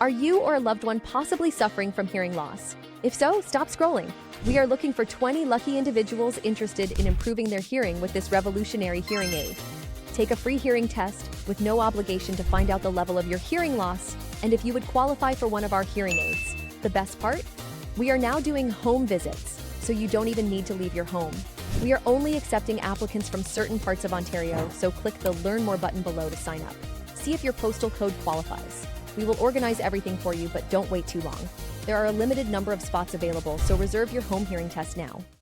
Are you or a loved one possibly suffering from hearing loss? If so, stop scrolling. We are looking for 20 lucky individuals interested in improving their hearing with this revolutionary hearing aid. Take a free hearing test with no obligation to find out the level of your hearing loss and if you would qualify for one of our hearing aids. The best part? We are now doing home visits, so you don't even need to leave your home. We are only accepting applicants from certain parts of Ontario, so click the Learn More button below to sign up. See if your postal code qualifies. We will organize everything for you, but don't wait too long. There are a limited number of spots available, so reserve your home hearing test now.